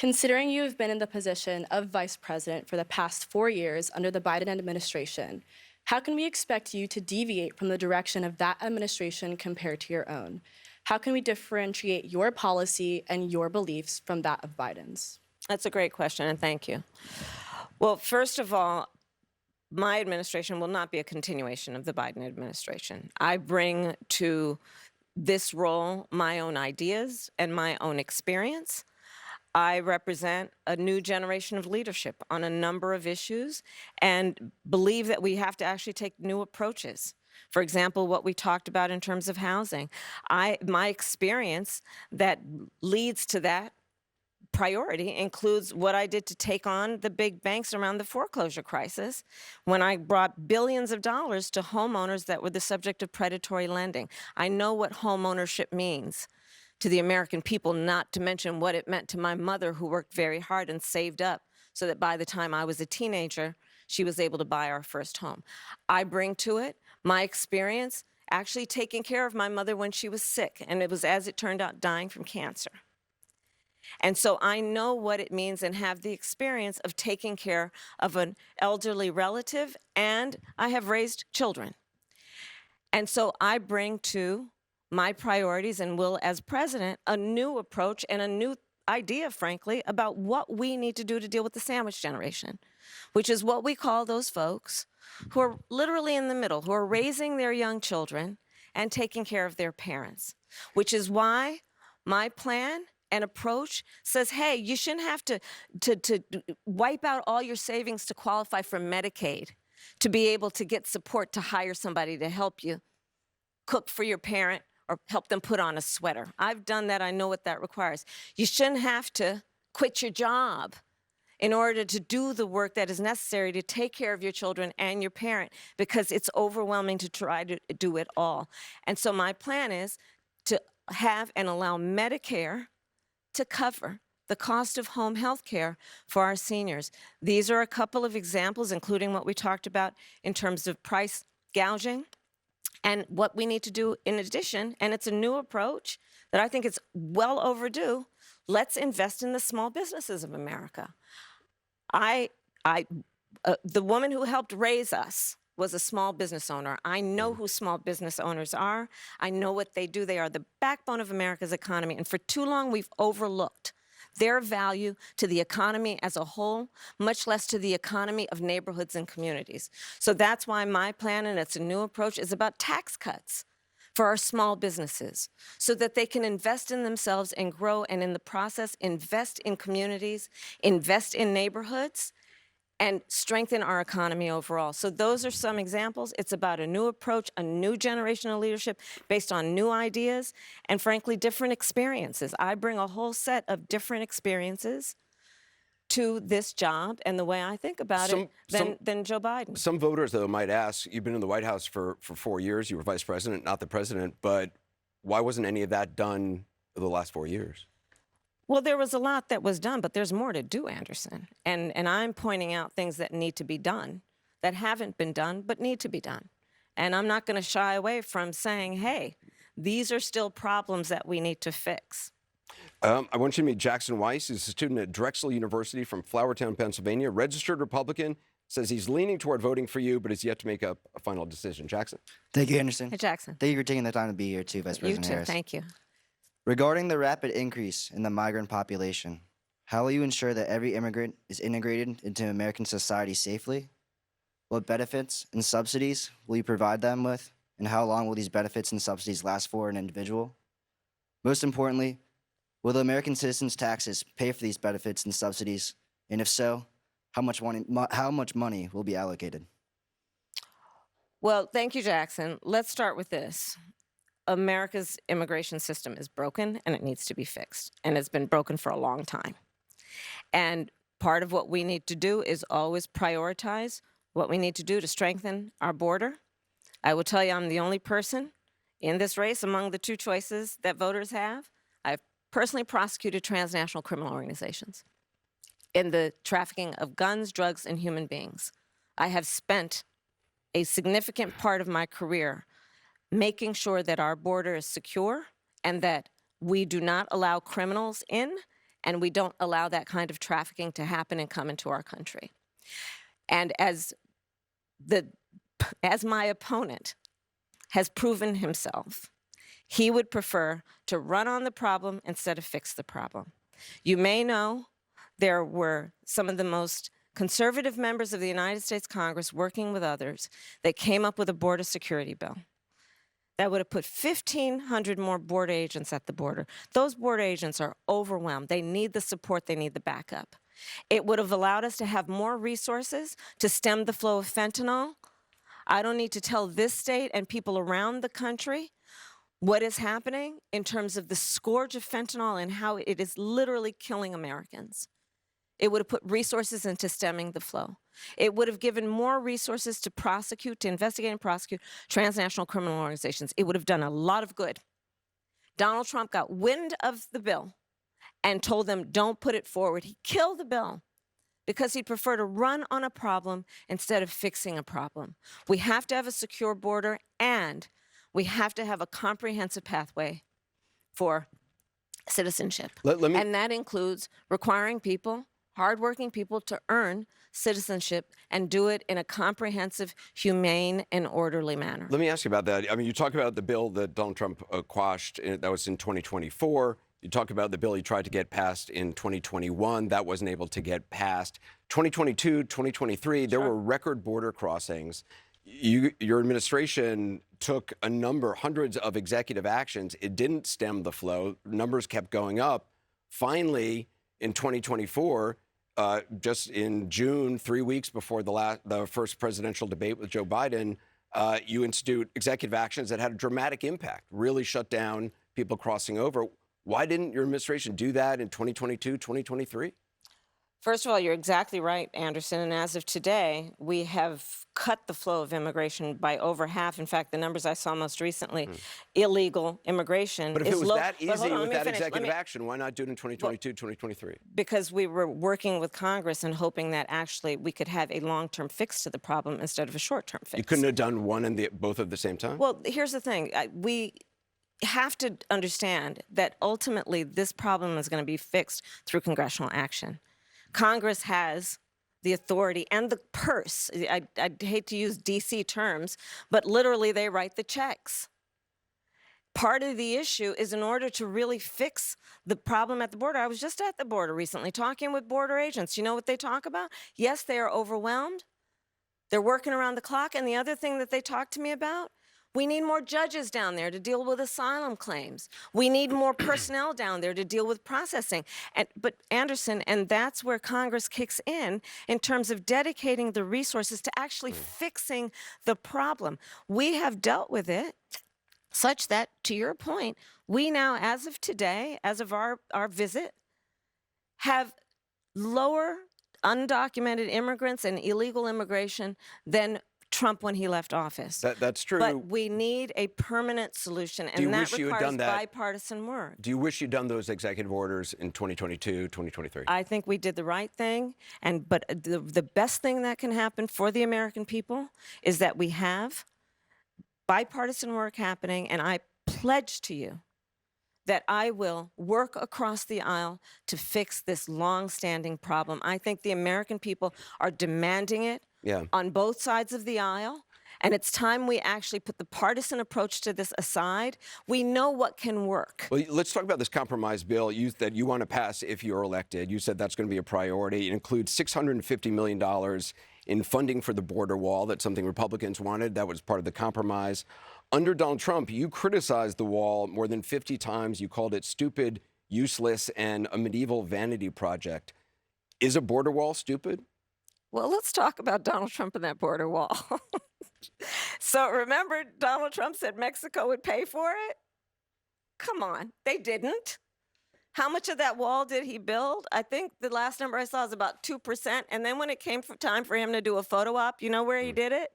Considering you have been in the position of vice president for the past 4 years under the Biden administration, how can we expect you to deviate from the direction of that administration compared to your own? How can we differentiate your policy and your beliefs from that of Biden's? That's a great question, and thank you. Well, first of all, my administration will not be a continuation of the Biden administration. I bring to this role my own ideas and my own experience. I represent a new generation of leadership on a number of issues and believe that we have to actually take new approaches. For example, what we talked about in terms of housing. My experience that leads to that priority includes what I did to take on the big banks around the foreclosure crisis when I brought billions of dollars to homeowners that were the subject of predatory lending. I know what homeownership means to the American people, not to mention what it meant to my mother, who worked very hard and saved up so that by the time I was a teenager, she was able to buy our first home. I bring to it my experience actually taking care of my mother when she was sick, and it was, as it turned out, dying from cancer. And so I know what it means and have the experience of taking care of an elderly relative, and I have raised children. And so I bring to my priorities and will, as president, a new approach and a new idea, frankly, about what we need to do to deal with the sandwich generation, which is what we call those folks who are literally in the middle, who are raising their young children and taking care of their parents, which is why my plan and approach says, hey, you shouldn't have to wipe out all your savings to qualify for Medicaid to be able to get support to hire somebody to help you cook for your parent or help them put on a sweater. I've done that. I know what that requires. You shouldn't have to quit your job in order to do the work that is necessary to take care of your children and your parent, because it's overwhelming to try to do it all. And so my plan is to have and allow Medicare to cover the cost of home health care for our seniors. These are a couple of examples, including what we talked about in terms of price gouging and what we need to do in addition. And it's a new approach that I think is well overdue. Let's invest in the small businesses of America. The woman who helped raise us was a small business owner. I know who small business owners are. I know what they do. They are the backbone of America's economy. And for too long, we've overlooked their value to the economy as a whole, much less to the economy of neighborhoods and communities. So that's why my plan, and it's a new approach, is about tax cuts for our small businesses so that they can invest in themselves and grow, and in the process, invest in communities, invest in neighborhoods, and strengthen our economy overall. So those are some examples. It's about a new approach, a new generation of leadership based on new ideas and, frankly, different experiences. I bring a whole set of different experiences to this job and the way I think about it than Joe Biden. Some voters, though, might ask, you've been in the White House for 4 years. You were vice president, not the president. But why wasn't any of that done for the last 4 years? Well, there was a lot that was done, but there's more to do, Anderson. And I'm pointing out things that need to be done, that haven't been done, but need to be done. And I'm not going to shy away from saying, hey, these are still problems that we need to fix. I want you to meet Jackson Weiss. He's a student at Drexel University from Flourtown, Pennsylvania, registered Republican, says he's leaning toward voting for you, but has yet to make up a final decision. Jackson. Thank you, Anderson. Hey, Jackson. Thank you for taking the time to be here, too, Vice President You too. Harris. Thank you. Regarding the rapid increase in the migrant population, how will you ensure that every immigrant is integrated into American society safely? What benefits and subsidies will you provide them with, and how long will these benefits and subsidies last for an individual? Most importantly, will the American citizens' taxes pay for these benefits and subsidies? And if so, how much money will be allocated? Well, thank you, Jackson. Let's start with this. America's immigration system is broken, and it needs to be fixed. And it's been broken for a long time. And part of what we need to do is always prioritize what we need to do to strengthen our border. I will tell you, I'm the only person in this race among the two choices that voters have. I've personally prosecuted transnational criminal organizations in the trafficking of guns, drugs, and human beings. I have spent a significant part of my career making sure that our border is secure and that we do not allow criminals in and we don't allow that kind of trafficking to happen and come into our country. And as my opponent has proven himself, he would prefer to run on the problem instead of fix the problem. You may know there were some of the most conservative members of the United States Congress working with others that came up with a border security bill that would have put 1,500 more border agents at the border. Those border agents are overwhelmed. They need the support. They need the backup. It would have allowed us to have more resources to stem the flow of fentanyl. I don't need to tell this state and people around the country what is happening in terms of the scourge of fentanyl and how it is literally killing Americans. It would have put resources into stemming the flow. It would have given more resources to prosecute, to investigate and prosecute transnational criminal organizations. It would have done a lot of good. Donald Trump got wind of the bill and told them, don't put it forward. He killed the bill because he'd prefer to run on a problem instead of fixing a problem. We have to have a secure border, and we have to have a comprehensive pathway for citizenship. And that includes requiring people, hardworking people, to earn citizenship and do it in a comprehensive, humane, and orderly manner. Let me ask you about that. I mean, you talk about the bill that Donald Trump quashed, that was in 2024. You talk about the bill he tried to get passed in 2021. That wasn't able to get passed. 2022, 2023, there were record border crossings. Your administration took hundreds of executive actions. It didn't stem the flow. Numbers kept going up. Finally, in 2024, just in June, 3 weeks before the first presidential debate with Joe Biden, you institute executive actions that had a dramatic impact, really shut down people crossing over. Why didn't your administration do that in 2022, 2023? First of all, you're exactly right, Anderson. And as of today, we have cut the flow of immigration by over half. In fact, the numbers I saw most recently, illegal immigration But if is it was low. that But hold easy on, with let me that finish. executive action, why not do it in 2022, 2023? Because we were working with Congress and hoping that actually we could have a long-term fix to the problem instead of a short-term fix. You couldn't have done one and both at the same time? Well, here's the thing. We have to understand that ultimately this problem is going to be fixed through congressional action. Congress has the authority and the purse. I hate to use DC terms, but literally they write the checks. Part of the issue is in order to really fix the problem at the border. I was just at the border recently talking with border agents. You know what they talk about? Yes, they are overwhelmed. They're working around the clock. And the other thing that they talk to me about, we need more judges down there to deal with asylum claims. We need more personnel down there to deal with processing. But Anderson, and that's where Congress kicks in terms of dedicating the resources to actually fixing the problem. We have dealt with it such that, to your point, we now, as of today, as of our visit, have lower undocumented immigrants and illegal immigration than Trump when he left office. That's true. But we need a permanent solution, and that requires bipartisan work. Do you wish you'd done those executive orders in 2022, 2023? I think we did the right thing, but the best thing that can happen for the American people is that we have bipartisan work happening, and I pledge to you that I will work across the aisle to fix this long-standing problem. I think the American people are demanding it on both sides of the aisle, and it's time we actually put the partisan approach to this aside. We know what can work. Well, let's talk about this compromise bill that you want to pass if you're elected. You said that's going to be a priority. It includes $650 million in funding for the border wall. That's something Republicans wanted. That was part of the compromise. Under Donald Trump, you criticized the wall more than 50 times. You called it stupid, useless, and a medieval vanity project. Is a border wall stupid? Well, let's talk about Donald Trump and that border wall. So remember, Donald Trump said Mexico would pay for it? Come on, they didn't. How much of that wall did he build? I think the last number I saw is about 2%. And then when it came time for him to do a photo op, you know where he did it?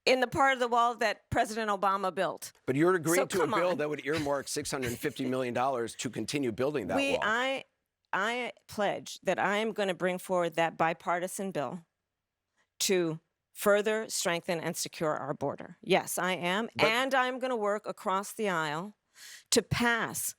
In the part of the wall that President Obama built. But you're agreeing to a bill that would earmark $650 million to continue building that wall. I pledge that I am going to bring forward that bipartisan bill to further strengthen and secure our border. Yes, I am. And I'm going to work across the aisle to pass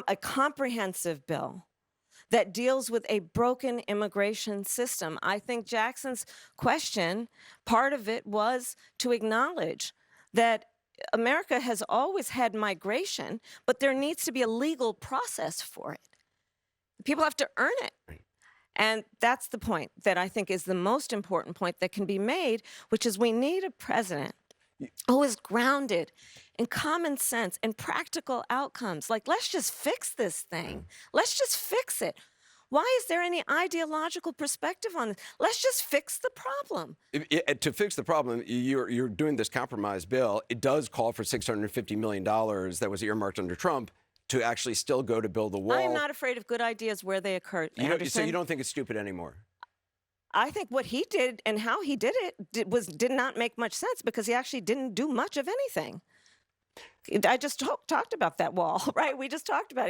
a comprehensive bill that deals with a broken immigration system. I think Jackson's question, part of it was to acknowledge that America has always had migration, but there needs to be a legal process for it. People have to earn it. And that's the point that I think is the most important point that can be made, which is we need a president who is grounded in common sense and practical outcomes. Like, let's just fix this thing. Let's just fix it. Why is there any ideological perspective on this? Let's just fix the problem. To fix the problem, you're doing this compromise bill. It does call for $650 million that was earmarked under Trump to actually still go to build the wall. I am not afraid of good ideas where they occur. So you don't think it's stupid anymore? I think what he did and how he did it did not make much sense because he actually didn't do much of anything. I just talked about that wall, right? We just talked about it.